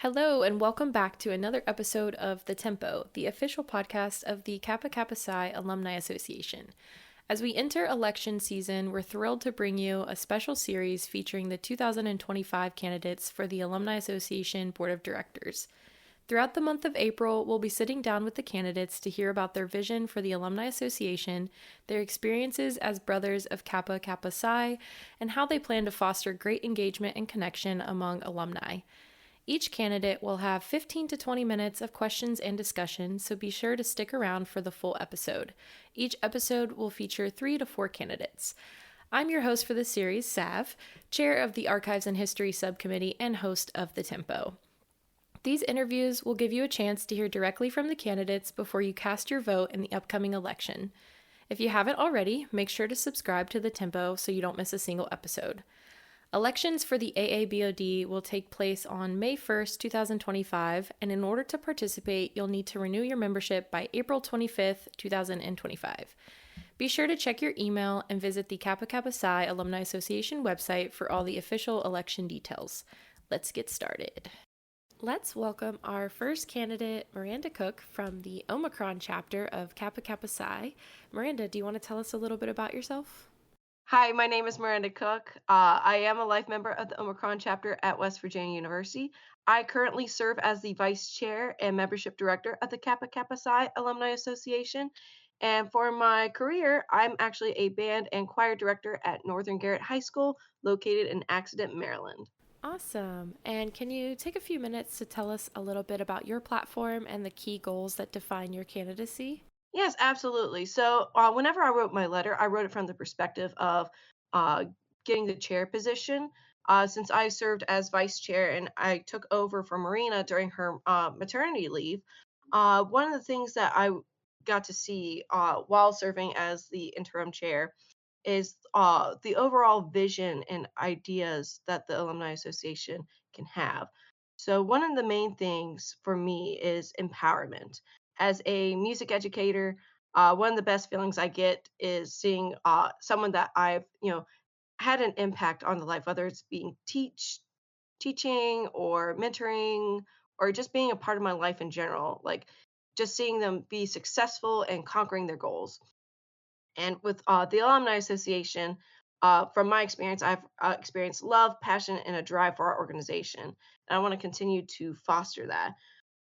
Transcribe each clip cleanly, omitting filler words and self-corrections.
Hello, and welcome back to another episode of The Tempo, the official podcast of the Kappa Kappa Psi Alumni Association. As we enter election season, we're thrilled to bring you a special series featuring the 2025 candidates for the Alumni Association Board of Directors. Throughout the month of April, we'll be sitting down with the candidates to hear about their vision for the Alumni Association, their experiences as brothers of Kappa Kappa Psi, and how they plan to foster great engagement and connection among alumni. Each candidate will have 15 to 20 minutes of questions and discussion, so be sure to stick around for the full episode. Each episode will feature 3 to 4 candidates. I'm your host for this series, Sav, chair of the Archives and History Subcommittee and host of The Tempo. These interviews will give you a chance to hear directly from the candidates before you cast your vote in the upcoming election. If you haven't already, make sure to subscribe to The Tempo so you don't miss a single episode. Elections for the AABOD will take place on May 1st, 2025, and in order to participate, you'll need to renew your membership by April 25th, 2025. Be sure to check your email and visit the Kappa Kappa Psi Alumni Association website for all the official election details. Let's get started. Let's welcome our first candidate, Miranda Cook, from the Omicron chapter of Kappa Kappa Psi. Miranda, do you want to tell us a little bit about yourself? Hi, my name is Miranda Cook. I am a life member of the Omicron chapter at West Virginia University. I currently serve as the vice chair and membership director of the Kappa Kappa Psi Alumni Association. And for my career, I'm actually a band and choir director at Northern Garrett High School, located in Accident, Maryland. Awesome. And can you take a few minutes to tell us a little bit about your platform and the key goals that define your candidacy? Yes, absolutely. So, whenever I wrote my letter, I wrote it from the perspective of uh, getting the chair position. Since I served as vice chair and I took over for Marina during her maternity leave, one of the things that I got to see while serving as the interim chair is the overall vision and ideas that the Alumni Association can have. So, one of the main things for me is empowerment. As a music educator, one of the best feelings I get is seeing someone that I've, had an impact on the life, whether it's being teaching or mentoring or just being a part of my life in general, like just seeing them be successful and conquering their goals. And with the Alumni Association, from my experience, I've experienced love, passion, and a drive for our organization. And I want to continue to foster that.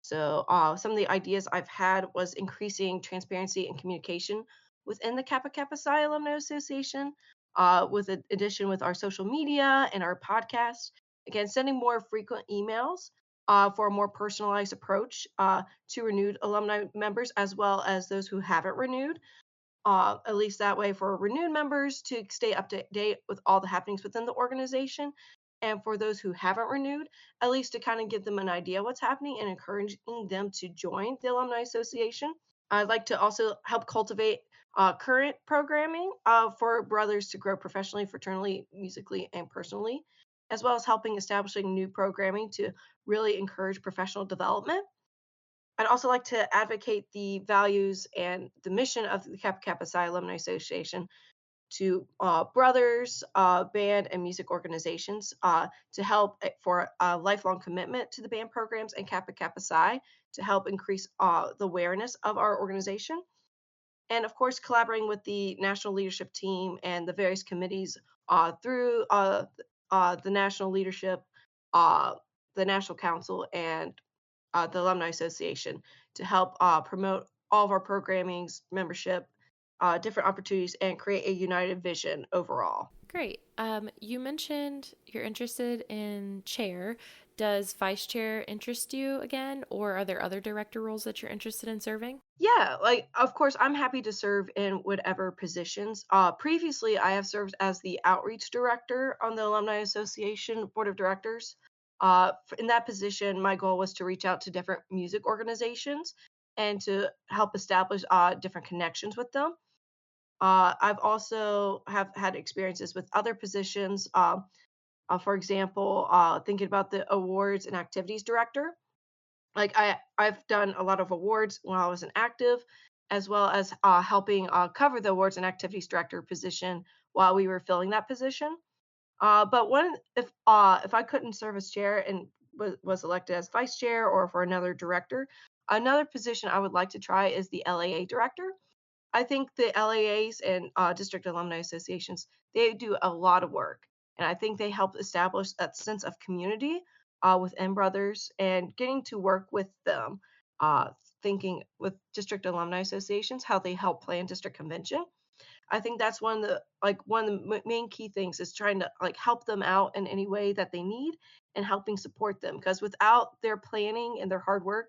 So, some of the ideas I've had was increasing transparency and communication within the Kappa Kappa Psi Alumni Association, with addition with our social media and our podcast. Again, sending more frequent emails for a more personalized approach to renewed alumni members as well as those who haven't renewed, at least that way for renewed members to stay up to date with all the happenings within the organization. And for those who haven't renewed, at least to kind of give them an idea what's happening and encouraging them to join the Alumni Association. I'd like to also help cultivate current programming for brothers to grow professionally, fraternally, musically, and personally, as well as helping establishing new programming to really encourage professional development. I'd also like to advocate the values and the mission of the Kappa Kappa Psi Alumni Association to brothers, band, and music organizations to help for a lifelong commitment to the band programs and Kappa Kappa Psi to help increase the awareness of our organization. And of course, collaborating with the national leadership team and the various committees through the national leadership, uh, the national council, and the Alumni Association to help promote all of our programming's membership, different opportunities, and create a united vision overall. Great. You mentioned you're interested in chair. Does vice chair interest you again, or are there other director roles that you're interested in serving? Yeah, like of course, I'm happy to serve in whatever positions. Previously, I have served as the outreach director on the Alumni Association Board of Directors. In that position, my goal was to reach out to different music organizations and to help establish different connections with them. I've also have had experiences with other positions. For example, thinking about the awards and activities director. Like I've done a lot of awards when I was an active, as well as helping cover the awards and activities director position while we were filling that position. But one if I couldn't serve as chair and was elected as vice chair or for another director. Another position I would like to try is the LAA director. I think the LAAs and district alumni associations, they do a lot of work. And I think they help establish that sense of community within brothers and getting to work with them, uh, thinking with district alumni associations, how they help plan district convention. I think that's one of the main key things is trying to like help them out in any way that they need and helping support them because without their planning and their hard work,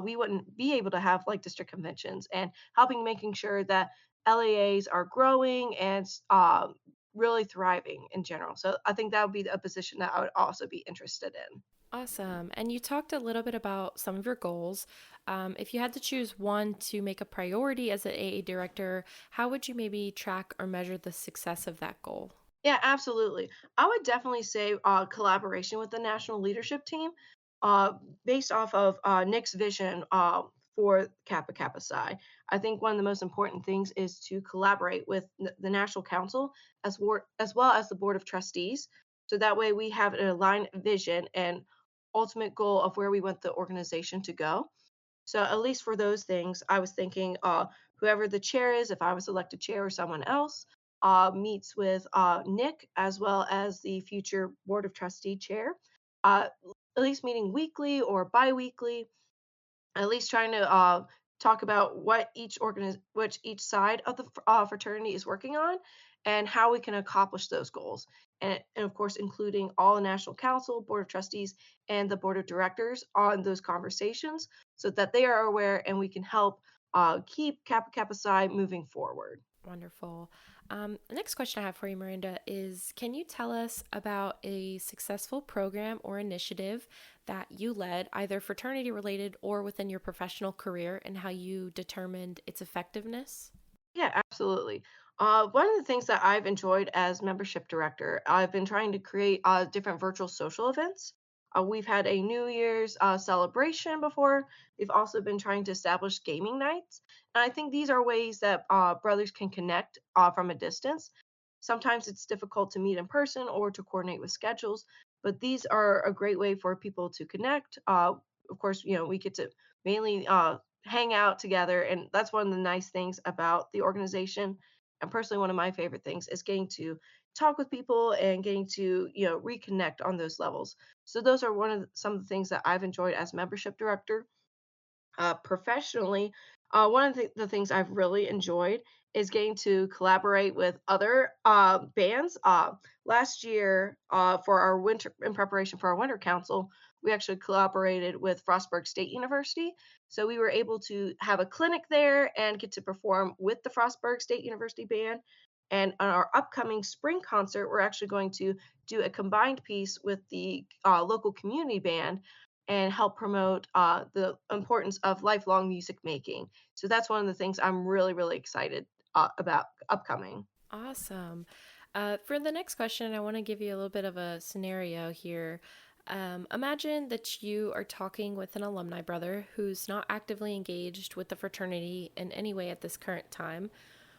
we wouldn't be able to have like district conventions and helping making sure that LAAs are growing and really thriving in general. So I think that would be a position that I would also be interested in. Awesome. And you talked a little bit about some of your goals. If you had to choose one to make a priority as an AA director, how would you maybe track or measure the success of that goal? Yeah, absolutely. I would definitely say collaboration with the national leadership team, based off of Nick's vision for Kappa Kappa Psi. I think one of the most important things is to collaborate with the National Council as well as the Board of Trustees. So that way we have an aligned vision and ultimate goal of where we want the organization to go. So at least for those things, I was thinking whoever the chair is, if I was elected chair or someone else, meets with Nick as well as the future board of trustee chair, uh, at least meeting weekly or bi-weekly, at least trying to talk about which each side of the fraternity is working on and how we can accomplish those goals. And of course, including all the National Council, Board of Trustees, and the Board of Directors on those conversations so that they are aware and we can help keep Kappa Kappa Psi moving forward. Wonderful. The next question I have for you, Miranda, is can you tell us about a successful program or initiative that you led, either fraternity related or within your professional career, and how you determined its effectiveness? Yeah, absolutely. One of the things that I've enjoyed as membership director, I've been trying to create different virtual social events. We've had a New Year's celebration before. We've also been trying to establish gaming nights. And I think these are ways that brothers can connect from a distance. Sometimes it's difficult to meet in person or to coordinate with schedules, but these are a great way for people to connect. Of course, we get to mainly hang out together. And that's one of the nice things about the organization. And personally, one of my favorite things is getting to talk with people and getting to, reconnect on those levels. So those are some of the things that I've enjoyed as membership director. Professionally, one of the things I've really enjoyed is getting to collaborate with other bands. Last year, for our winter, in preparation for our winter council, we actually collaborated with Frostburg State University. So we were able to have a clinic there and get to perform with the Frostburg State University band. And on our upcoming spring concert, we're actually going to do a combined piece with the local community band and help promote the importance of lifelong music making. So that's one of the things I'm really, really excited about upcoming. Awesome. For the next question, I want to give you a little bit of a scenario here. Imagine that you are talking with an alumni brother who's not actively engaged with the fraternity in any way at this current time.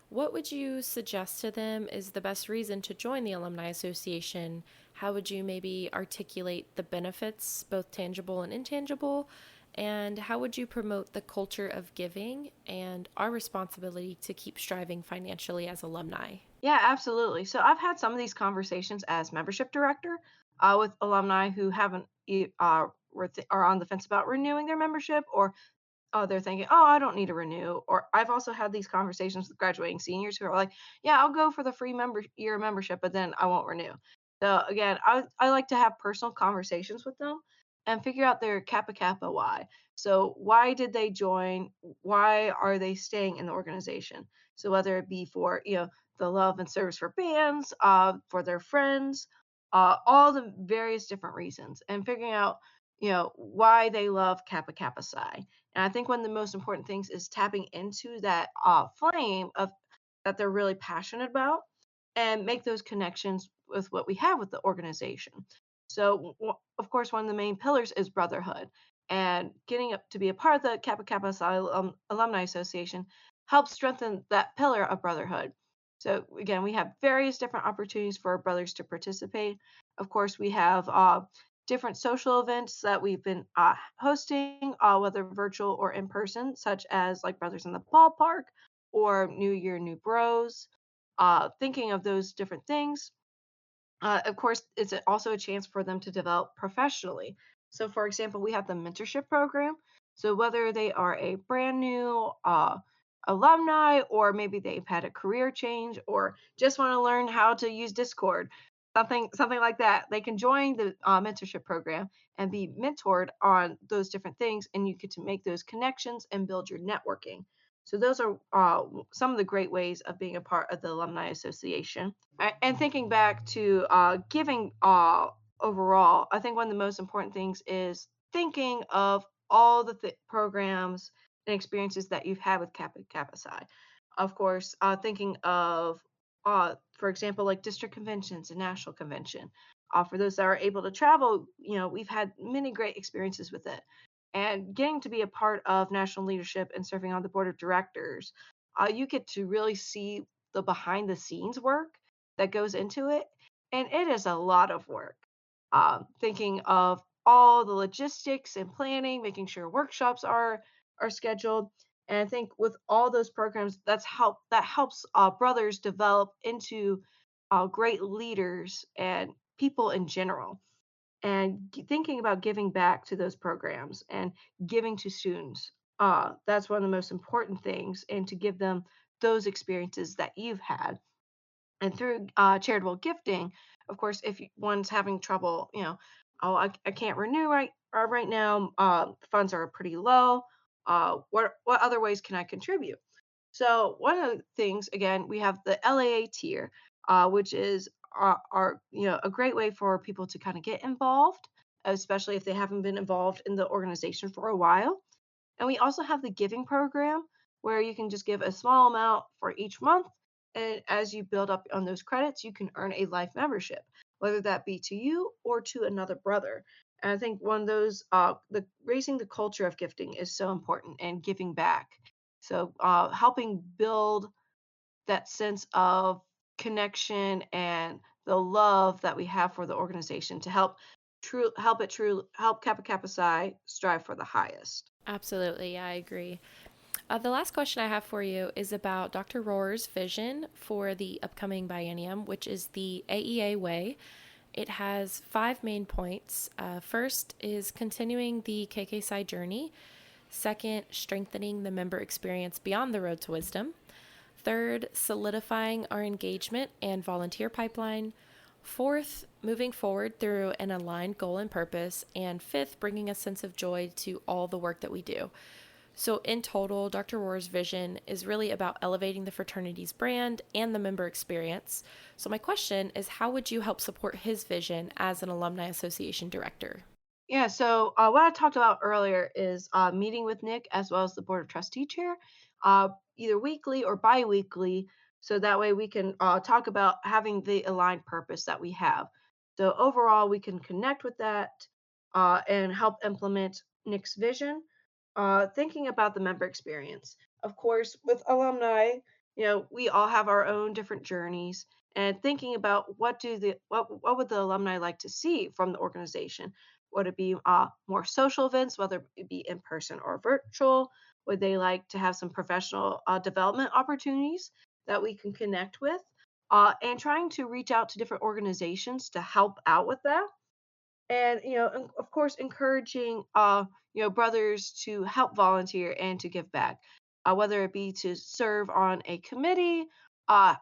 What would you suggest to them is the best reason to join the Alumni Association? How would you maybe articulate the benefits, both tangible and intangible? And how would you promote the culture of giving and our responsibility to keep striving financially as alumni? Yeah, absolutely. So I've had some of these conversations as membership director with alumni who haven't are on the fence about renewing their membership or they're thinking, "Oh, I don't need to renew." Or I've also had these conversations with graduating seniors who are like, "Yeah, I'll go for the free year membership, but then I won't renew." So again, I like to have personal conversations with them and figure out their Kappa Kappa why. So why did they join? Why are they staying in the organization? So whether it be for the love and service for bands, for their friends, all the various different reasons, and figuring out why they love Kappa Kappa Psi. And I think one of the most important things is tapping into that flame of that they're really passionate about and make those connections with what we have with the organization. So, of course, one of the main pillars is brotherhood. And getting up to be a part of the Kappa Kappa Psi Alumni Association helps strengthen that pillar of brotherhood. So, again, we have various different opportunities for our brothers to participate. Of course, we have different social events that we've been hosting, whether virtual or in person, such as like Brothers in the Ballpark or New Year, New Bros. Thinking of those different things. Of course, it's also a chance for them to develop professionally. So, for example, we have the mentorship program. So, whether they are a brand new alumni, or maybe they've had a career change, or just want to learn how to use Discord, something like that, they can join the mentorship program and be mentored on those different things, and you get to make those connections and build your networking. So, those are some of the great ways of being a part of the Alumni Association. And thinking back to giving overall, I think one of the most important things is thinking of all the programs and experiences that you've had with Kappa Kappa Psi. Of course, thinking of, for example, like district conventions and national convention. For those that are able to travel, we've had many great experiences with it. And getting to be a part of national leadership and serving on the board of directors, you get to really see the behind the scenes work that goes into it, and it is a lot of work. Thinking of all the logistics and planning, making sure workshops are scheduled, and I think with all those programs, that helps brothers develop into great leaders and people in general. And thinking about giving back to those programs and giving to students, that's one of the most important things, and to give them those experiences that you've had. And through charitable gifting, of course, if one's having trouble, oh, I can't renew right now, funds are pretty low. What other ways can I contribute? So one of the things, again, we have the LAA tier, which is a great way for people to kind of get involved, especially if they haven't been involved in the organization for a while. And we also have the giving program, where you can just give a small amount for each month. And as you build up on those credits, you can earn a life membership, whether that be to you or to another brother. And I think one of those, the raising the culture of gifting is so important, and giving back. So helping build that sense of connection and the love that we have for the organization to help Kappa Kappa Psi strive for the highest. Absolutely, yeah, I agree. The last question I have for you is about Dr. Rohr's vision for the upcoming biennium, which is the AEA Way. It has five main points. First is continuing the KK Psi journey. Second, strengthening the member experience beyond the road to wisdom. Third, solidifying our engagement and volunteer pipeline. Fourth, moving forward through an aligned goal and purpose. And fifth, bringing a sense of joy to all the work that we do. So, in total, Dr. Rohr's vision is really about elevating the fraternity's brand and the member experience. So, my question is, how would you help support his vision as an Alumni Association director? Yeah, so what I talked about earlier is meeting with Nick as well as the Board of Trustee chair, either weekly or bi weekly, so that way we can talk about having the aligned purpose that we have. So overall, we can connect with that and help implement Nick's vision, thinking about the member experience. Of course, with alumni, we all have our own different journeys, and thinking about what would the alumni like to see from the organization. Would it be more social events, whether it be in person or virtual? Would they like to have some professional development opportunities that we can connect with? And trying to reach out to different organizations to help out with that. And, of course, encouraging, brothers to help volunteer and to give back, whether it be to serve on a committee, uh,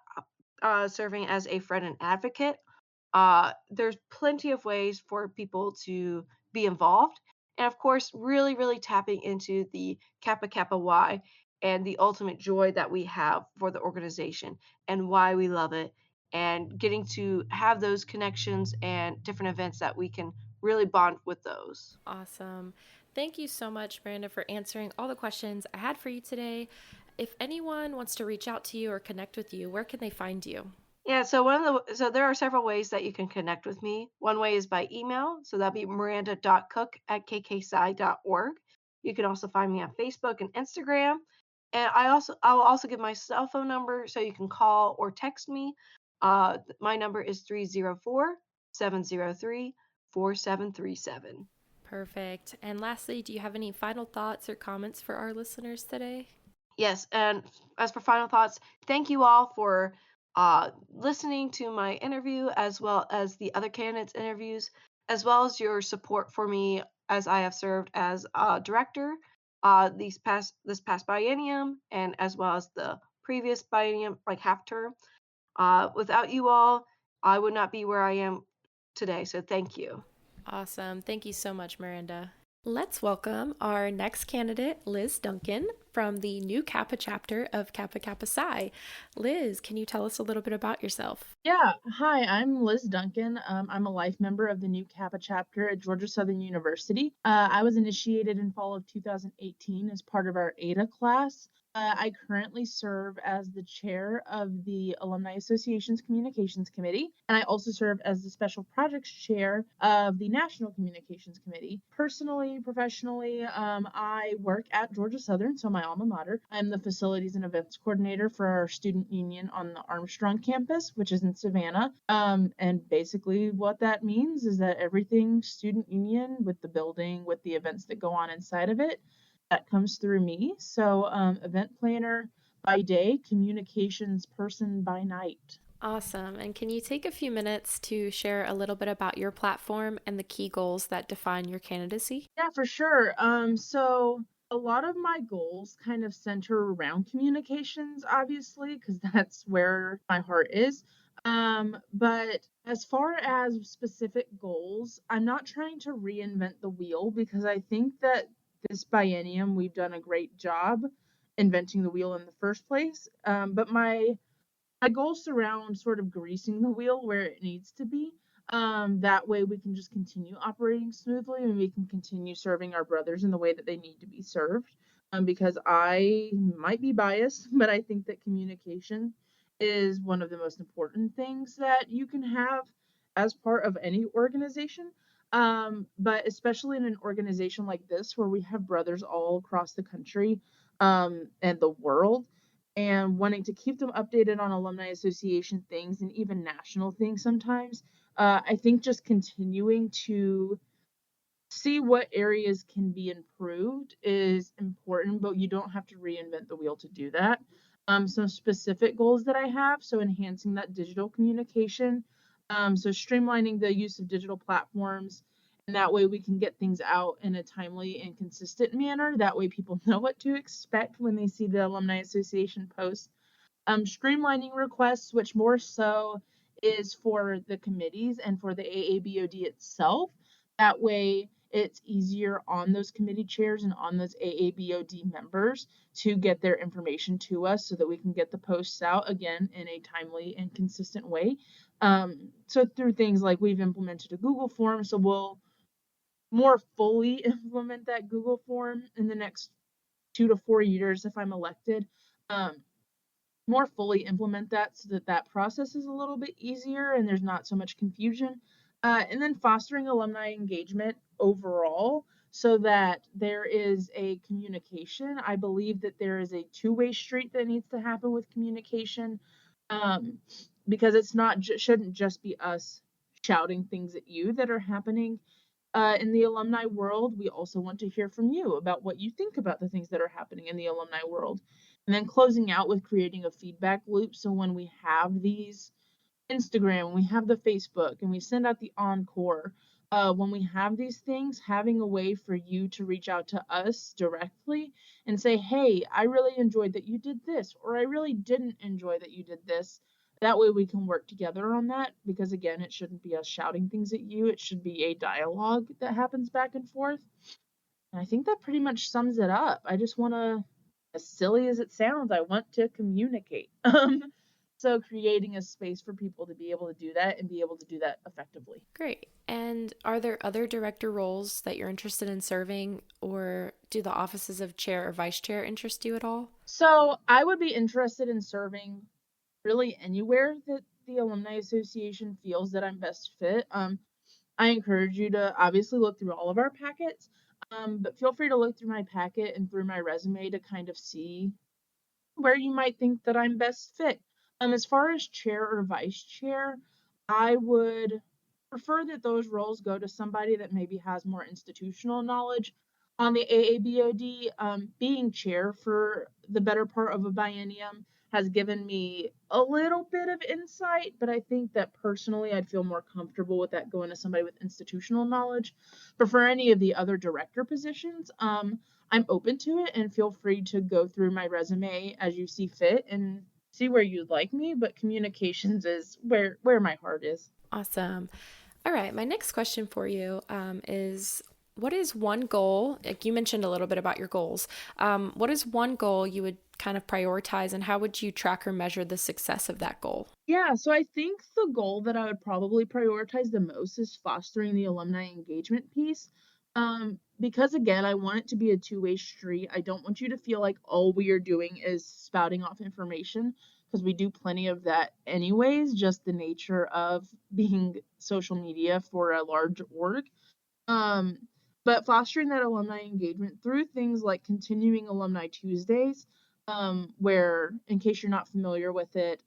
serving as a friend and advocate. There's plenty of ways for people to be involved. And of course, really, really tapping into the Kappa Kappa Y and the ultimate joy that we have for the organization and why we love it, and getting to have those connections and different events that we can really bond with those. Awesome. Thank you so much, Miranda, for answering all the questions I had for you today. If anyone wants to reach out to you or connect with you, where can they find you? Yeah, so there are several ways that you can connect with me. One way is by email, so that'd be miranda.cook@kksi.org. You can also find me on Facebook and Instagram. And I will also give my cell phone number so you can call or text me. My number is 304-703 4737. Perfect. And lastly, do you have any final thoughts or comments for our listeners today? Yes, and as for final thoughts, thank you all for listening to my interview as well as the other candidates' interviews, as well as your support for me as I have served as director this past biennium and as well as the previous biennium, like half term. Without you all, I would not be where I am today. So thank you. Awesome. Thank you so much, Miranda. Let's welcome our next candidate, Liz Duncan, from the new Kappa chapter of Kappa Kappa Psi. Liz, can you tell us a little bit about yourself? Yeah, hi, I'm Liz Duncan. I'm a life member of the new Kappa chapter at Georgia Southern University. I was initiated in fall of 2018 as part of our ADA class. I currently serve as the chair of the Alumni Association's Communications Committee, and I also serve as the Special Projects Chair of the National Communications Committee. Personally, professionally, I work at Georgia Southern, so my alma mater. I'm the Facilities and Events Coordinator for our student union on the Armstrong campus, which is in Savannah. And basically what that means is that everything student union with the building, with the events that go on inside of it, that comes through me. So event planner by day, communications person by night. Awesome. And can you take a few minutes to share a little bit about your platform and the key goals that define your candidacy? Yeah, for sure. So a lot of my goals kind of center around communications, obviously, because that's where my heart is. But as far as specific goals, I'm not trying to reinvent the wheel because I think that this biennium we've done a great job inventing the wheel in the first place. But my goals surround sort of greasing the wheel where it needs to be. That way we can just continue operating smoothly and we can continue serving our brothers in the way that they need to be served. Because I might be biased, but I think that communication is one of the most important things that you can have as part of any organization. But especially in an organization like this, where we have brothers all across the country and the world, and wanting to keep them updated on Alumni Association things and even national things sometimes. I think just continuing to see what areas can be improved is important, but you don't have to reinvent the wheel to do that. Some specific goals that I have, so enhancing that digital communication, so streamlining the use of digital platforms, and that way we can get things out in a timely and consistent manner. That way people know what to expect when they see the Alumni Association posts. Streamlining requests, which more so is for the committees and for the AABOD itself. That way, it's easier on those committee chairs and on those AABOD members to get their information to us so that we can get the posts out again in a timely and consistent way. So through things like we've implemented a Google form, so we'll more fully implement that Google form in the next 2 to 4 years if I'm elected. Um, more fully implement that so that that process is a little bit easier and there's not so much confusion. And then fostering alumni engagement overall so that there is a communication. I believe that there is a two-way street that needs to happen with communication, um, because it's not shouldn't just be us shouting things at you that are happening in the alumni world. We also want to hear from you about what you think about the things that are happening in the alumni world. And then closing out with creating a feedback loop. So when we have these Instagram, when we have the Facebook, and we send out the encore, when we have these things, having a way for you to reach out to us directly and say, hey, I really enjoyed that you did this, or I really didn't enjoy that you did this. That way we can work together on that because, again, it shouldn't be us shouting things at you. It should be a dialogue that happens back and forth. And I think that pretty much sums it up. I just want to, as silly as it sounds, I want to communicate. So creating a space for people to be able to do that and be able to do that effectively. Great. And are there other director roles that you're interested in serving, or do the offices of chair or vice chair interest you at all? So I would be interested in serving really anywhere that the Alumni Association feels that I'm best fit. I encourage you to obviously look through all of our packets, but feel free to look through my packet and through my resume to kind of see where you might think that I'm best fit. As far as chair or vice chair, I would prefer that those roles go to somebody that maybe has more institutional knowledge on the AABOD. Being chair for the better part of a biennium has given me a little bit of insight, but I think that personally I'd feel more comfortable with that going to somebody with institutional knowledge. But for any of the other director positions, I'm open to it and feel free to go through my resume as you see fit and see where you'd like me, but communications is where my heart is. Awesome. All right. My next question for you is, what is one goal? Like you mentioned a little bit about your goals. What is one goal you would kind of prioritize, and how would you track or measure the success of that goal? Yeah, so I think the goal that I would probably prioritize the most is fostering the alumni engagement piece. Because again, I want it to be a two-way street. I don't want you to feel like all we are doing is spouting off information, because we do plenty of that anyways, just the nature of being social media for a large org. Um, but fostering that alumni engagement through things like continuing Alumni Tuesdays, where, in case you're not familiar with it,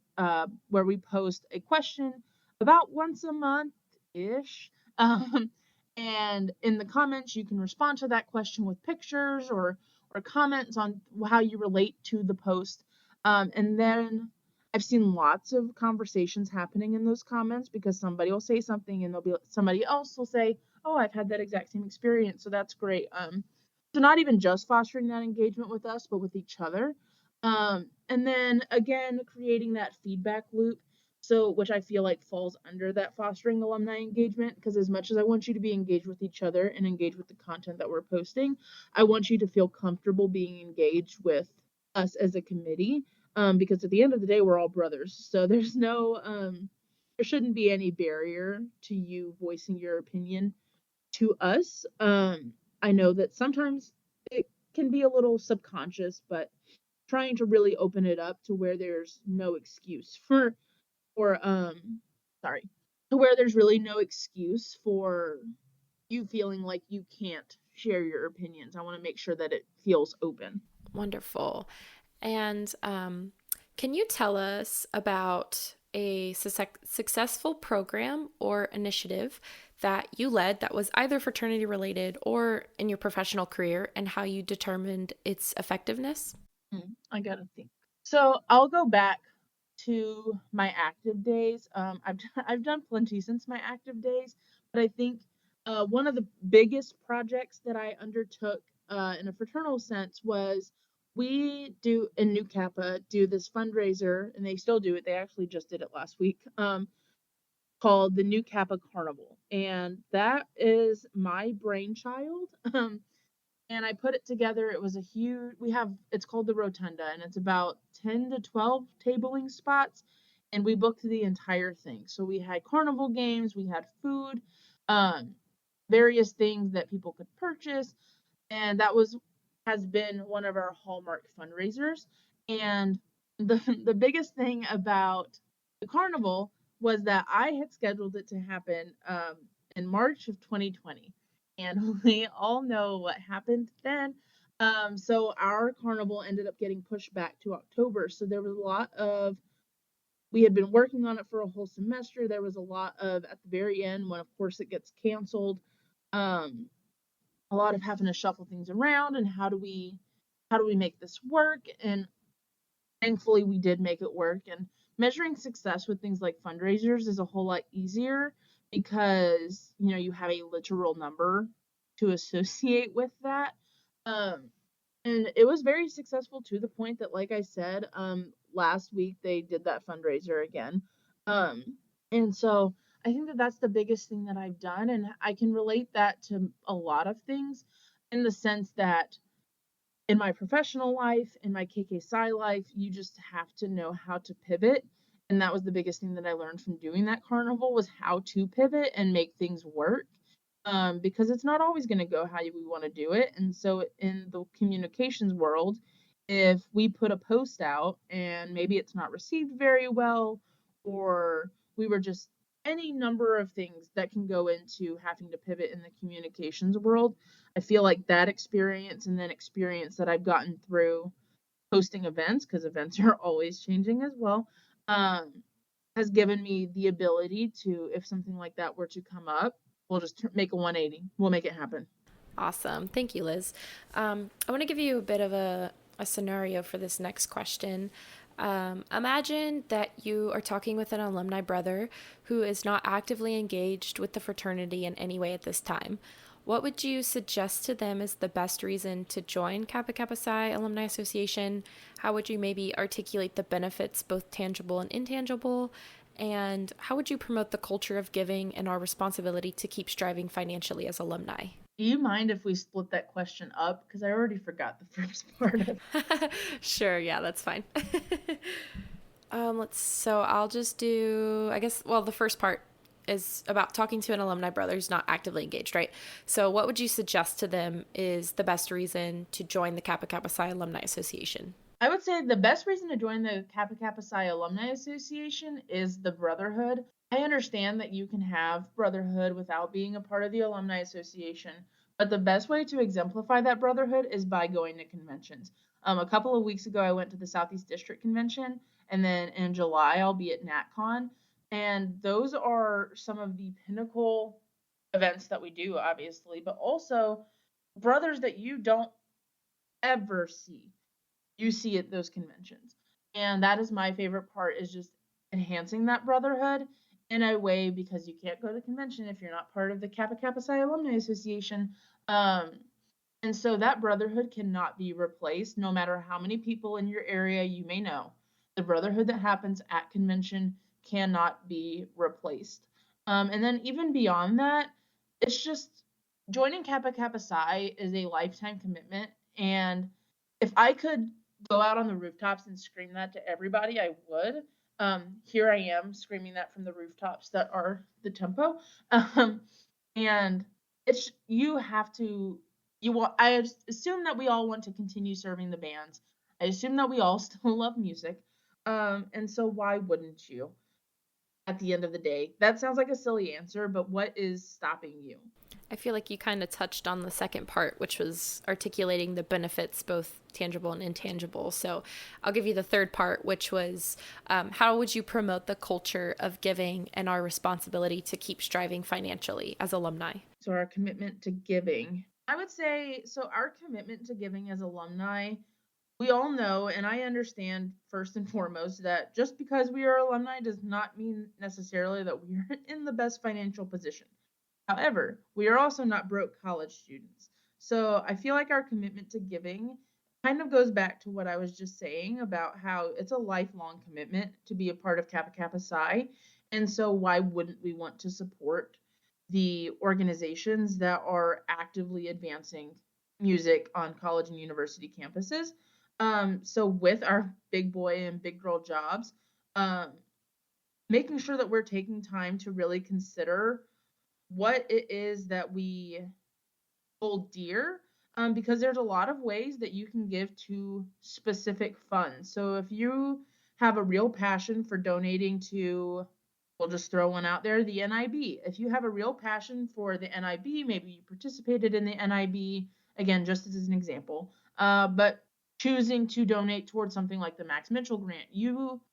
where we post a question about once a month ish. Um, and in the comments, you can respond to that question with pictures or comments on how you relate to the post. And then I've seen lots of conversations happening in those comments, because somebody will say something and somebody else will say, oh, I've had that exact same experience. So that's great. So not even just fostering that engagement with us, but with each other. And then again, creating that feedback loop. So, which I feel like falls under that fostering alumni engagement, because as much as I want you to be engaged with each other and engaged with the content that we're posting, I want you to feel comfortable being engaged with us as a committee. Because at the end of the day, we're all brothers. So there shouldn't be any barrier to you voicing your opinion to us. I know that sometimes it can be a little subconscious, but trying to really open it up to where there's no excuse for sorry, to where there's really no excuse for you feeling like you can't share your opinions. I want to make sure that it feels open. Wonderful. And can you tell us about a successful program or initiative that you led that was either fraternity related or in your professional career, and how you determined its effectiveness? I gotta think. So I'll go back to my active days. I've done plenty since my active days, but I think one of the biggest projects that I undertook in a fraternal sense was, we do in New Kappa do this fundraiser, and they still do it. They actually just did it last week. Called the New Kappa Carnival, and that is my brainchild. And I put it together. It was a huge, it's called the Rotunda, and it's about 10 to 12 tabling spots. And we booked the entire thing. So we had carnival games, we had food, um, various things that people could purchase. And has been one of our hallmark fundraisers. And the, the biggest thing about the carnival was that I had scheduled it to happen in March of 2020. And we all know what happened then. So our carnival ended up getting pushed back to October. So there was we had been working on it for a whole semester. There was a lot of, at the very end, when of course it gets canceled, um, a lot of having to shuffle things around and how do we make this work. And thankfully we did make it work. And measuring success with things like fundraisers is a whole lot easier, because you have a literal number to associate with that. um and it was very successful, to the point that, like I said, last week they did that fundraiser again. um and so I think that that's the biggest thing that I've done, and I can relate that to a lot of things, in the sense that in my professional life, in my KK Psi life, you just have to know how to pivot. And that was the biggest thing that I learned from doing that carnival, was how to pivot and make things work. Because it's not always going to go how we want to do it. And so in the communications world, if we put a post out and maybe it's not received very well, or we were just any number of things that can go into having to pivot in the communications world. I feel like that experience, and then experience that I've gotten through hosting events, because events are always changing as well, um, has given me the ability to, if something like that were to come up, we'll just make a 180. We'll make it happen. Awesome. Thank you, Liz. I want to give you a bit of a scenario for this next question. Imagine that you are talking with an alumni brother who is not actively engaged with the fraternity in any way at this time. What would you suggest to them is the best reason to join Kappa Kappa Psi Alumni Association? How would you maybe articulate the benefits, both tangible and intangible? And how would you promote the culture of giving and our responsibility to keep striving financially as alumni? Do you mind if we split that question up? Because I already forgot the first part of it. Sure, yeah, that's fine. So I'll just do, I guess, well, the first part is about talking to an alumni brother who's not actively engaged, right? So what would you suggest to them is the best reason to join the Kappa Kappa Psi Alumni Association? I would say the best reason to join the Kappa Kappa Psi Alumni Association is the brotherhood. I understand that you can have brotherhood without being a part of the Alumni Association, but the best way to exemplify that brotherhood is by going to conventions. A couple of weeks ago, I went to the Southeast District Convention, and then in July, I'll be at NatCon, and those are some of the pinnacle events that we do, obviously, but also brothers that you don't ever see. You see at those conventions. And that is my favorite part, is just enhancing that brotherhood in a way, because you can't go to the convention if you're not part of the Kappa Kappa Psi Alumni Association. And so that brotherhood cannot be replaced, no matter how many people in your area you may know. The brotherhood that happens at convention cannot be replaced. And then even beyond that, it's just joining Kappa Kappa Psi is a lifetime commitment. And if I could go out on the rooftops and scream that to everybody, I would. Here I am screaming that from the rooftops that are the tempo. And it's, you have to, I assume that we all want to continue serving the bands. I assume that we all still love music. And so why wouldn't you? At the end of the day, that sounds like a silly answer, but what is stopping you? I feel like you kind of touched on the second part, which was articulating the benefits, both tangible and intangible. So I'll give you the third part, which was how would you promote the culture of giving and our responsibility to keep striving financially as alumni? So our commitment to giving. I would say, so our commitment to giving as alumni, we all know, and I understand first and foremost, that just because we are alumni does not mean necessarily that we are in the best financial position. However, we are also not broke college students. So I feel like our commitment to giving kind of goes back to what I was just saying about how it's a lifelong commitment to be a part of Kappa Kappa Psi. And so why wouldn't we want to support the organizations that are actively advancing music on college and university campuses? So with our big boy and big girl jobs, making sure that we're taking time to really consider what it is that we hold dear, because there's a lot of ways that you can give to specific funds. So if you have a real passion for donating to, we'll just throw one out there, the NIB. If you have a real passion for the NIB, maybe you participated in the NIB, again, just as an example, but choosing to donate towards something like the Max Mitchell grant,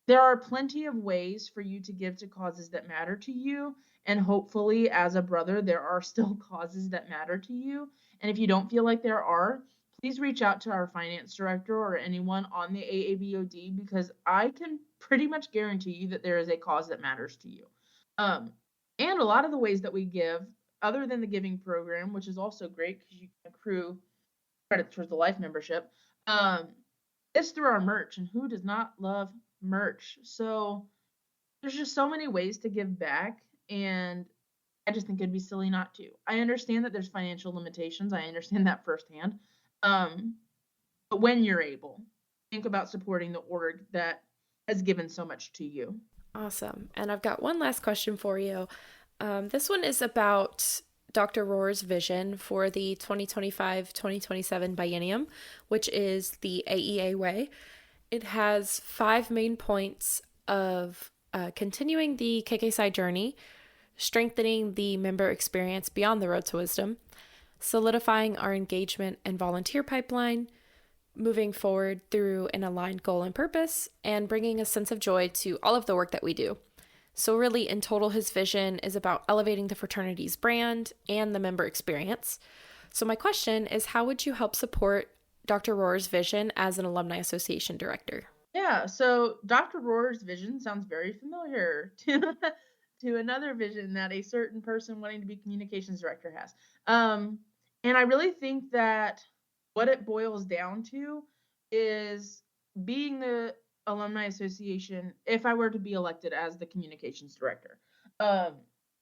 there are plenty of ways for you to give to causes that matter to you. And hopefully, as a brother, there are still causes that matter to you. And if you don't feel like there are, please reach out to our finance director or anyone on the AABOD, because I can pretty much guarantee you that there is a cause that matters to you. And a lot of the ways that we give, other than the giving program, which is also great because you can accrue credit towards the life membership, it's through our merch, and who does not love merch? So there's just so many ways to give back, and I just think it'd be silly not to. I understand that there's financial limitations. I understand that firsthand. But when you're able, think about supporting the org that has given so much to you. Awesome. And I've got one last question for you. This one is about Dr. Rohr's vision for the 2025-2027 biennium, which is the AEA way. It has 5 main points of continuing the KK journey, strengthening the member experience beyond the road to wisdom, solidifying our engagement and volunteer pipeline, moving forward through an aligned goal and purpose, and bringing a sense of joy to all of the work that we do. So, really, in total, his vision is about elevating the fraternity's brand and the member experience. So, my question is, how would you help support Dr. Rohr's vision as an Alumni Association director? Yeah, so Dr. Rohr's vision sounds very familiar to another vision that a certain person wanting to be communications director has. Um, and I really think that what it boils down to is being the Alumni Association, if I were to be elected as the communications director. Um,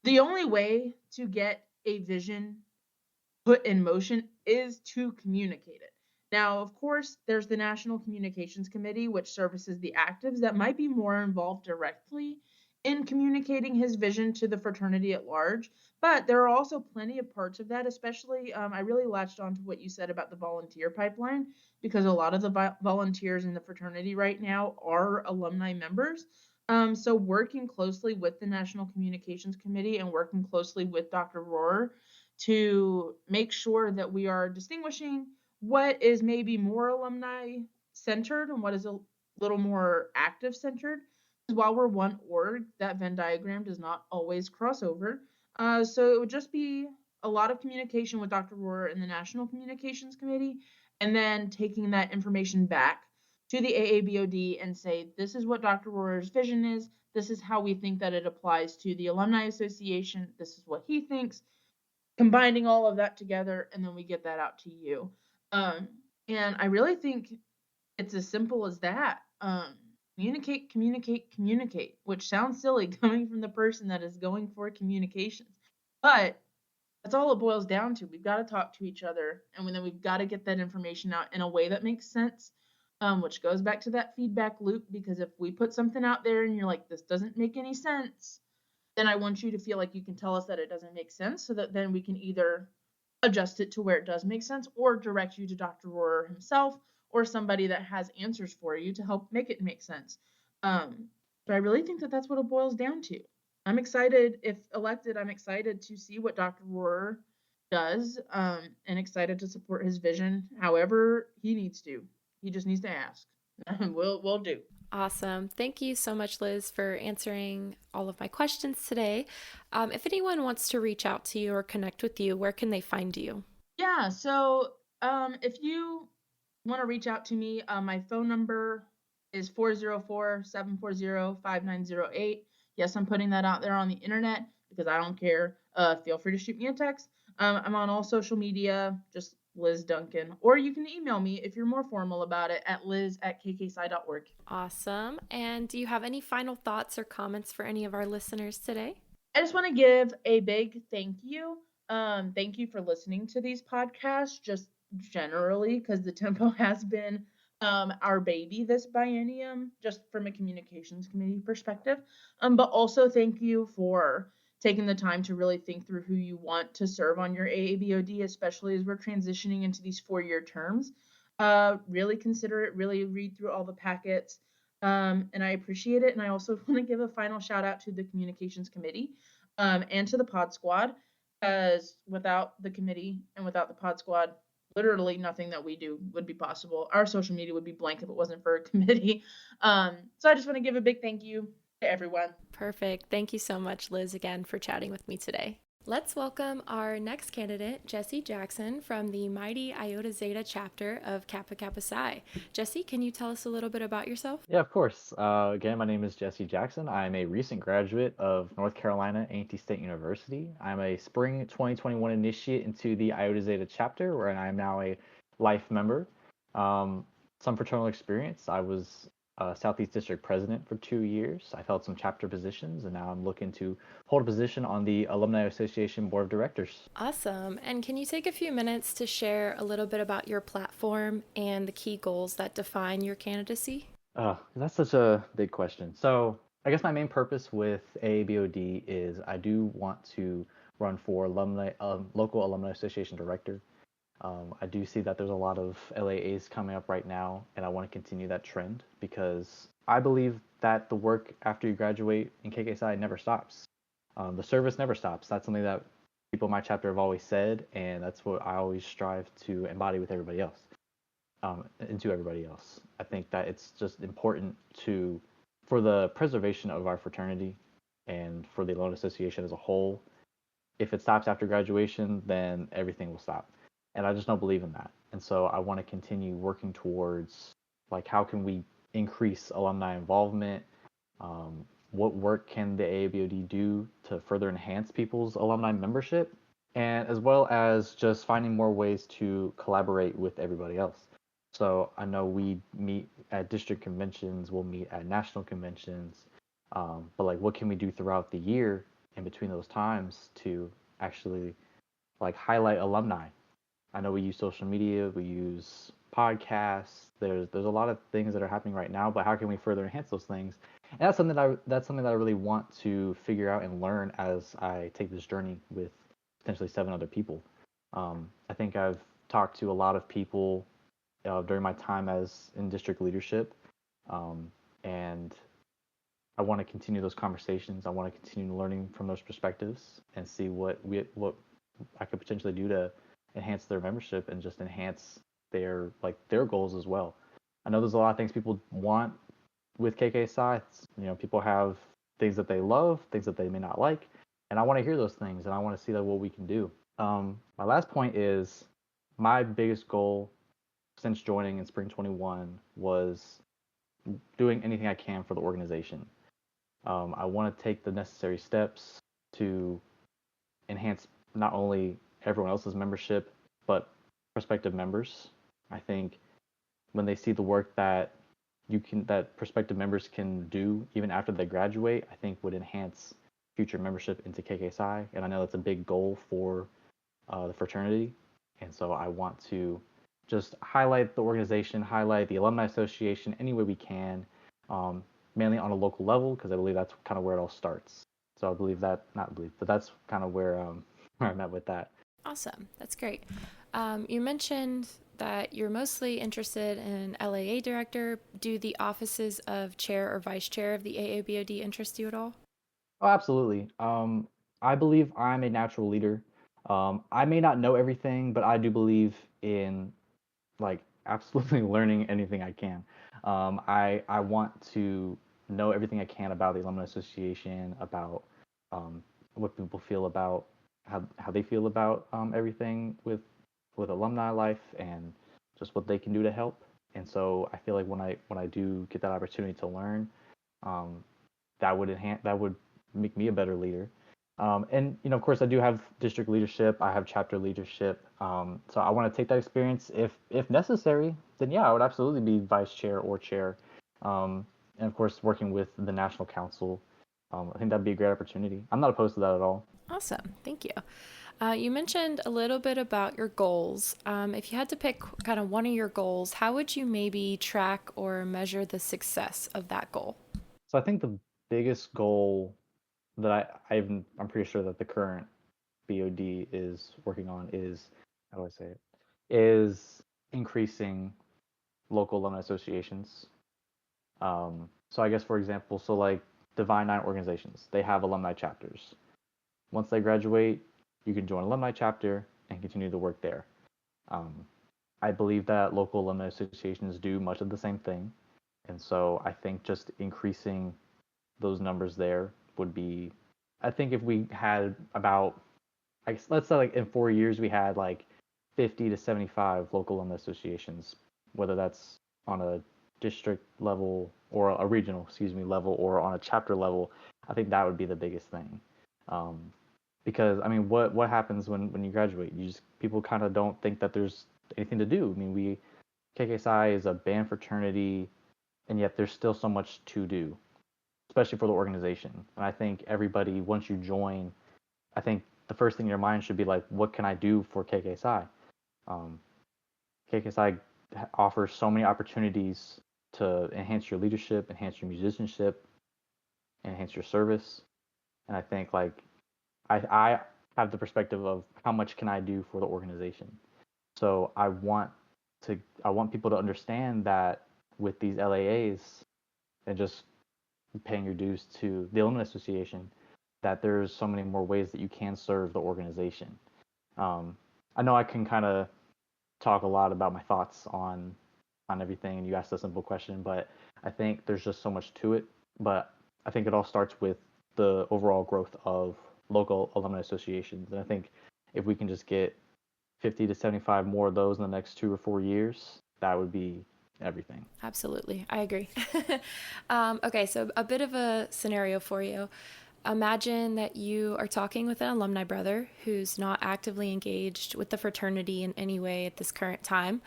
the only way to get a vision put in motion is to communicate it. Now, of course, there's the National Communications Committee, which services the actives that might be more involved directly in communicating his vision to the fraternity at large. But there are also plenty of parts of that, especially I really latched on to what you said about the volunteer pipeline, because a lot of the volunteers in the fraternity right now are alumni members. So working closely with the National Communications Committee and working closely with Dr. Rohr to make sure that we are distinguishing what is maybe more alumni centered and what is a little more active centered. While we're one org, that Venn diagram does not always cross over. So it would just be a lot of communication with Dr. Rohr and the National Communications Committee, and then taking that information back to the AABOD and say, this is what Dr. Rohr's vision is. This is how we think that it applies to the Alumni Association. This is what he thinks, combining all of that together, and then we get that out to you. Um, and I really think it's as simple as that. Communicate, communicate, communicate, which sounds silly coming from the person that is going for communications. But that's all it boils down to. We've got to talk to each other, and then we've got to get that information out in a way that makes sense, which goes back to that feedback loop, because if we put something out there and you're like, this doesn't make any sense, then I want you to feel like you can tell us that it doesn't make sense, so that then we can either adjust it to where it does make sense or direct you to Dr. Rohr himself or somebody that has answers for you to help make it make sense. But I really think that that's what it boils down to. I'm excited, if elected, I'm excited to see what Dr. Rohr does, and excited to support his vision however he needs to. He just needs to ask. We'll do. Awesome. Thank you so much, Liz, for answering all of my questions today. If anyone wants to reach out to you or connect with you, where can they find you? Yeah, so if you want to reach out to me, my phone number is 404-740-5908. Yes, I'm putting that out there on the internet because I don't care. Feel free to shoot me a text. I'm on all social media, just Liz Duncan. Or you can email me if you're more formal about it at liz@kksci.org. Awesome. And do you have any final thoughts or comments for any of our listeners today? I just want to give a big thank you. Thank you for listening to these podcasts, just generally, because the tempo has been our baby this biennium, just from a communications committee perspective. But also thank you for taking the time to really think through who you want to serve on your AABOD, especially as we're transitioning into these 4-year terms. Really consider it, really read through all the packets. And I appreciate it. And I also want to give a final shout out to the communications committee, and to the pod squad, because without the committee and without the pod squad, literally nothing that we do would be possible. Our social media would be blank if it wasn't for a committee. So I just want to give a big thank you to everyone. Perfect. Thank you so much, Liz, again for chatting with me today. Let's welcome our next candidate, Jessie Jackson from the Mighty Iota Zeta chapter of Kappa Kappa Psi. Jessie, can you tell us a little bit about yourself? Yeah, of course. Again, my name is Jessie Jackson. I'm a recent graduate of North Carolina A&T State University. I'm a spring 2021 initiate into the Iota Zeta chapter, where I am now a life member. Some fraternal experience. I was Southeast District President for 2 years. I've held some chapter positions, and now I'm looking to hold a position on the Alumni Association Board of Directors. Awesome. And can you take a few minutes to share a little bit about your platform and the key goals that define your candidacy? That's such a big question. So I guess my main purpose with AABOD is I do want to run for local alumni association director. I do see that there's a lot of LAAs coming up right now, and I want to continue that trend because I believe that the work after you graduate in KKSI never stops. The service never stops. That's something that people in my chapter have always said, and that's what I always strive to embody with everybody else, and to everybody else. I think that it's just important for the preservation of our fraternity and for the Alumni Association as a whole. If it stops after graduation, then everything will stop. And I just don't believe in that. And so I want to continue working towards, like, how can we increase alumni involvement? What work can the AABOD do to further enhance people's alumni membership? And as well as just finding more ways to collaborate with everybody else. So I know we meet at district conventions, we'll meet at national conventions, but like, what can we do throughout the year in between those times to actually like highlight alumni? I know we use social media, we use podcasts. There's a lot of things that are happening right now, but how can we further enhance those things? And that's something that I really want to figure out and learn as I take this journey with potentially 7 other people. I think I've talked to a lot of people during my time as in district leadership, and I want to continue those conversations. I want to continue learning from those perspectives and see what I could potentially do to enhance their membership and just enhance their goals as well. I know there's a lot of things people want with KKSI. People have things that they love, things that they may not like, and I want to hear those things and I want to see what we can do. My last point is my biggest goal since joining in spring 21 was doing anything I can for the organization. I want to take the necessary steps to enhance not only everyone else's membership, but prospective members. I think when they see the work that prospective members can do even after they graduate, I think would enhance future membership into KKSI. And I know that's a big goal for the fraternity. And so I want to just highlight the organization, highlight the Alumni Association any way we can, mainly on a local level, because I believe that's kind of where it all starts. So I believe that, not believe, but that's kind of where I'm at with that. Awesome. That's great. You mentioned that you're mostly interested in LAA director. Do the offices of chair or vice chair of the AABOD interest you at all? Oh, absolutely. I believe I'm a natural leader. I may not know everything, but I do believe in like absolutely learning anything I can. I want to know everything I can about the Alumni Association, about what people feel about how they feel about everything with alumni life and just what they can do to help. And so I feel like when I do get that opportunity to learn, that would make me a better leader. And of course, I do have district leadership. I have chapter leadership. So I want to take that experience if necessary. Then yeah, I would absolutely be vice chair or chair. And of course, working with the national council. I think that'd be a great opportunity. I'm not opposed to that at all. Awesome. Thank you. You mentioned a little bit about your goals. If you had to pick kind of one of your goals, how would you maybe track or measure the success of that goal? So I think the biggest goal that I'm pretty sure that the current BOD is working on is, how do I say it, is increasing local alumni associations. So I guess, for example, so like Divine Nine organizations, they have alumni chapters. Once they graduate, you can join alumni chapter and continue the work there. I believe that local alumni associations do much of the same thing. And so I think just increasing those numbers there would be, I think if we had about, I guess, let's say like in 4 years, we had like 50 to 75 local alumni associations, whether that's on a district level or a regional, level, or on a chapter level. I think that would be the biggest thing. Because I mean, what happens when you graduate? People kind of don't think that there's anything to do. I mean, KKSI is a band fraternity, and yet there's still so much to do, especially for the organization. And I think everybody, once you join, I think the first thing in your mind should be like, what can I do for KKSI? KKSI offers so many opportunities to enhance your leadership, enhance your musicianship, enhance your service. And I think like I have the perspective of how much can I do for the organization. So I want people to understand that with these LAAs and just paying your dues to the Alumni Association, that there's so many more ways that you can serve the organization. I know I can kind of talk a lot about my thoughts on everything, and you asked a simple question, but I think there's just so much to it. But I think it all starts with the overall growth of local alumni associations. And I think if we can just get 50 to 75 more of those in the next 2 or 4 years, that would be everything. Absolutely. I agree. Okay, so a bit of a scenario for you. Imagine that you are talking with an alumni brother who's not actively engaged with the fraternity in any way at this current time.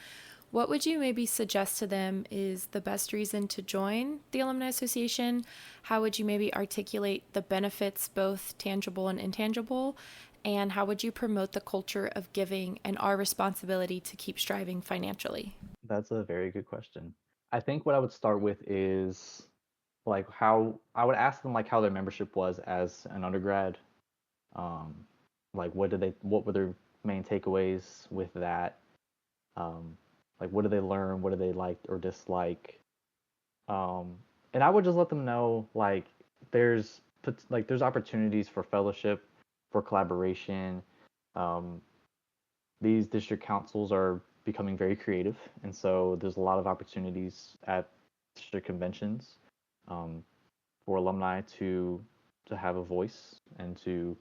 What would you maybe suggest to them is the best reason to join the Alumni Association? How would you maybe articulate the benefits, both tangible and intangible? And how would you promote the culture of giving and our responsibility to keep striving financially? That's a very good question. I think what I would start with is like how I would ask them like how their membership was as an undergrad. Um, like what were their main takeaways with that? Um, like what did they learn? What did they like or dislike? Um, and I would just let them know like there's opportunities for fellowship, for collaboration. Um, these district councils are becoming very creative, and so there's a lot of opportunities at district conventions um, for alumni to have a voice and to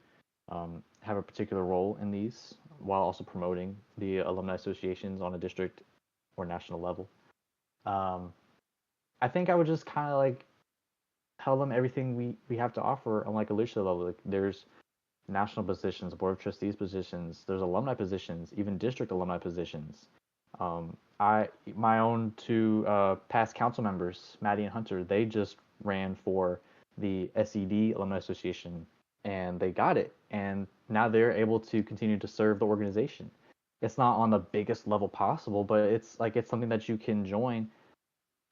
have a particular role in these, while also promoting the alumni associations on a district or national level. Um, I think I would just kind of like tell them everything we have to offer on like a leadership level. Like there's national positions, board of trustees positions, there's alumni positions, even district alumni positions. My own two past council members, Maddie and Hunter, they just ran for the SED Alumni Association and they got it. And now they're able to continue to serve the organization. It's not on the biggest level possible, but it's something that you can join,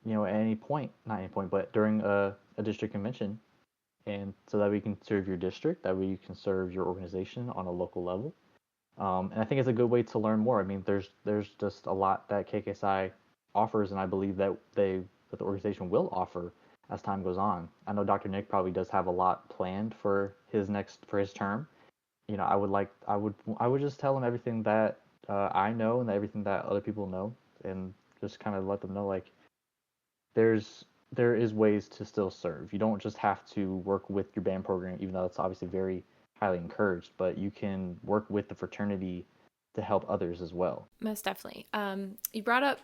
at any point, not any point, but during a district convention, and so that we can serve your district, that way you can serve your organization on a local level. And I think it's a good way to learn more. I mean, there's just a lot that KKSI offers, and I believe that that the organization will offer as time goes on. I know Dr. Nick probably does have a lot planned for his term. I would just tell him everything that I know and everything that other people know, and just kind of let them know like there is ways to still serve. You don't just have to work with your band program, even though it's obviously very highly encouraged, but you can work with the fraternity to help others as well. Most definitely. You brought up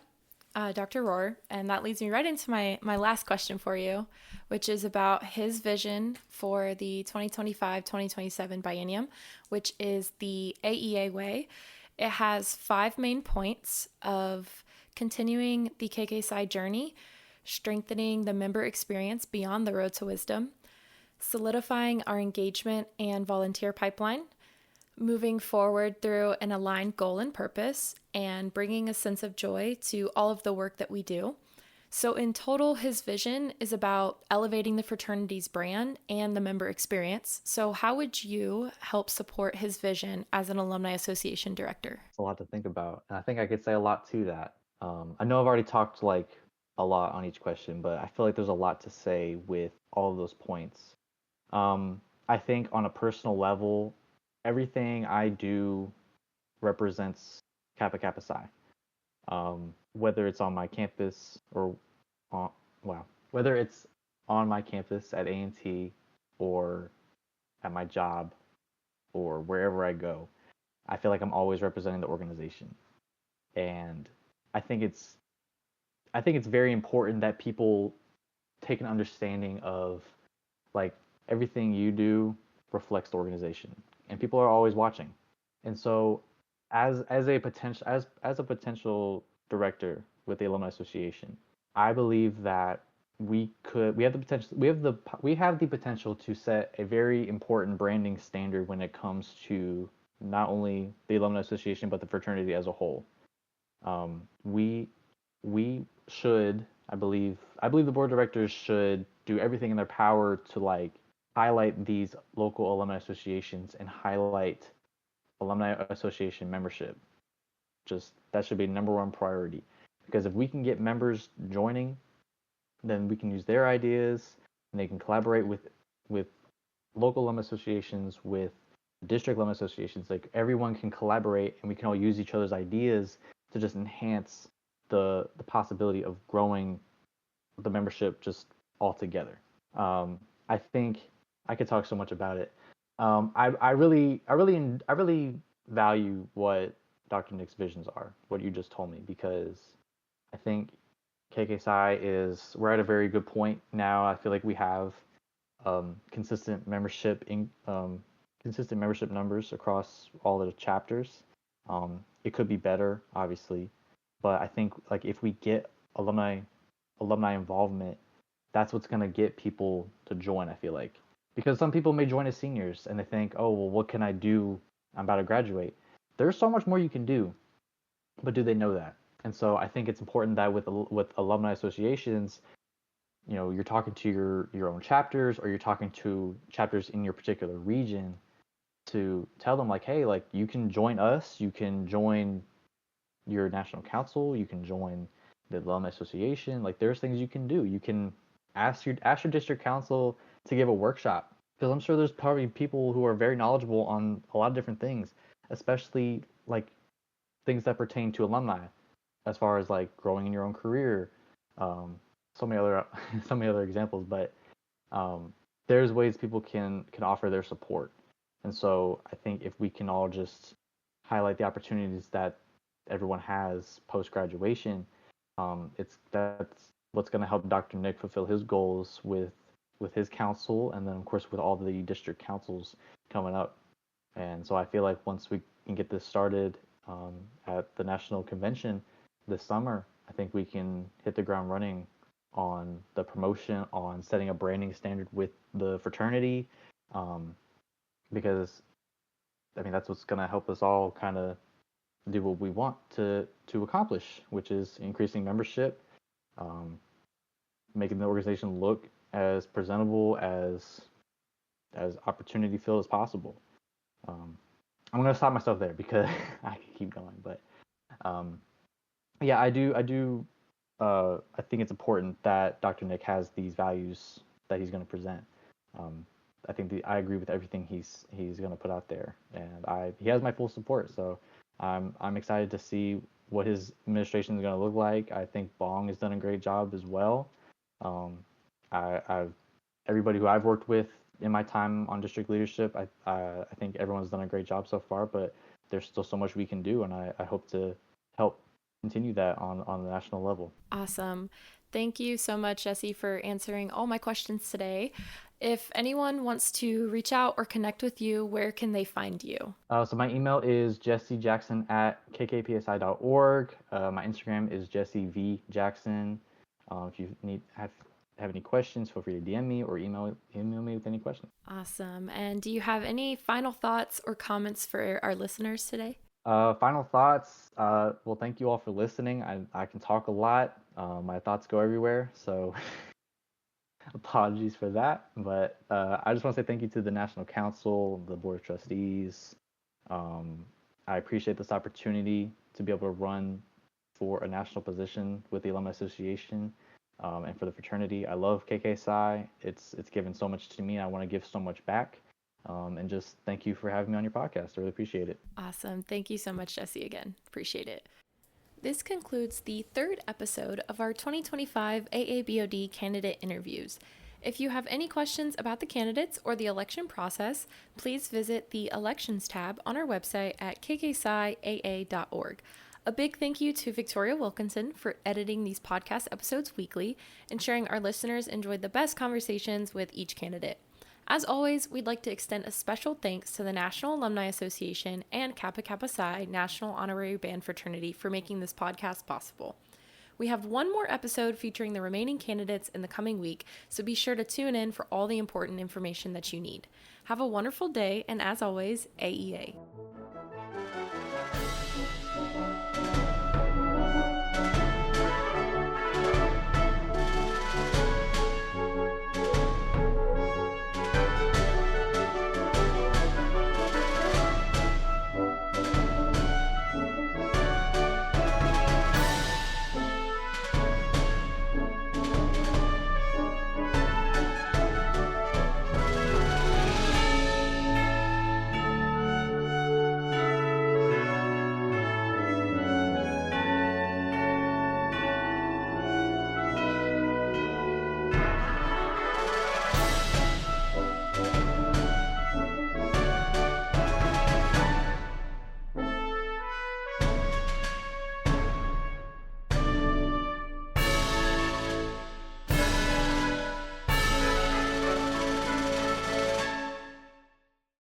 Dr. Rohr, and that leads me right into my last question for you, which is about his vision for the 2025-2027 biennium, which is the AEA way. It has 5 main points of continuing the KKSI journey, strengthening the member experience beyond the road to wisdom, solidifying our engagement and volunteer pipeline, moving forward through an aligned goal and purpose, and bringing a sense of joy to all of the work that we do. So in total, his vision is about elevating the fraternity's brand and the member experience. So how would you help support his vision as an Alumni Association director? It's a lot to think about, and I think I could say a lot to that. I know I've already talked like a lot on each question, but I feel like there's a lot to say with all of those points. I think on a personal level, everything I do represents Kappa Kappa Psi. Whether it's on my campus or on, whether it's on my campus at A&T or at my job or wherever I go, I feel like I'm always representing the organization. And I think it's very important that people take an understanding of like everything you do reflects the organization, and people are always watching. And so as a potential director with the Alumni Association, I believe that we have the potential to set a very important branding standard when it comes to not only the Alumni Association but the fraternity as a whole. We should, I believe the board of directors should do everything in their power to like highlight these local alumni associations and highlight alumni association membership. Just that should be number one priority, because if we can get members joining, then we can use their ideas and they can collaborate with local alumni associations, with district alumni associations. Like everyone can collaborate and we can all use each other's ideas to just enhance the possibility of growing the membership just altogether. I think I could talk so much about it. I really value what Dr. Nick's visions are, what you just told me, because I think we're at a very good point now. I feel like we have consistent consistent membership numbers across all of the chapters. It could be better, obviously, but I think like if we get alumni involvement, that's what's gonna get people to join. I feel like because some people may join as seniors and they think, oh well, what can I do? I'm about to graduate. There's so much more you can do, but do they know that? And so I think it's important that with alumni associations, you're talking to your own chapters, or you're talking to chapters in your particular region to tell them like, hey, like you can join us, you can join your national council, you can join the alumni association. Like there's things you can do. You can ask your district council to give a workshop, because I'm sure there's probably people who are very knowledgeable on a lot of different things, especially like things that pertain to alumni, as far as like growing in your own career. So many other so many other examples, but there's ways people can offer their support. And so I think if we can all just highlight the opportunities that everyone has post graduation, that's what's going to help Dr. Nick fulfill his goals with his council, and then of course with all the district councils coming up. And so I feel like once we can get this started at the national convention this summer, I think we can hit the ground running on the promotion, on setting a branding standard with the fraternity, because I mean that's what's going to help us all kind of do what we want to accomplish, which is increasing membership, making the organization look as presentable as opportunity filled as possible. I'm gonna stop myself there because I can keep going, but yeah, I do. I think it's important that Dr. Nick has these values that he's going to present. I think I agree with everything he's going to put out there, and he has my full support. So I'm excited to see what his administration is going to look like. I think Bong has done a great job as well. Everybody who I've worked with in my time on district leadership, I think everyone's done a great job so far, but there's still so much we can do, and I hope to help continue that on the national level. Awesome. Thank you so much, Jessie, for answering all my questions today. If anyone wants to reach out or connect with you, where can they find you? So my email is jessiejackson@kkpsi.org. My Instagram is jessievjackson. If you have any questions, feel free to DM me or email me with any questions. Awesome. And do you have any final thoughts or comments for our listeners today? Final thoughts. Well, thank you all for listening. I can talk a lot. My thoughts go everywhere, so apologies for that. But I just want to say thank you to the National Council, the Board of Trustees. I appreciate this opportunity to be able to run for a national position with the Alumni Association, and for the fraternity. I love KKPSI. It's given so much to me, and I want to give so much back. And just thank you for having me on your podcast. I really appreciate it. Awesome. Thank you so much, Jessie, again. Appreciate it. This concludes the third episode of our 2025 AABOD candidate interviews. If you have any questions about the candidates or the election process, please visit the Elections tab on our website at kkpsiaa.org. A big thank you to Victoria Wilkinson for editing these podcast episodes weekly, ensuring our listeners enjoyed the best conversations with each candidate. As always, we'd like to extend a special thanks to the National Alumni Association and Kappa Kappa Psi National Honorary Band Fraternity for making this podcast possible. We have one more episode featuring the remaining candidates in the coming week, so be sure to tune in for all the important information that you need. Have a wonderful day, and as always, AEA.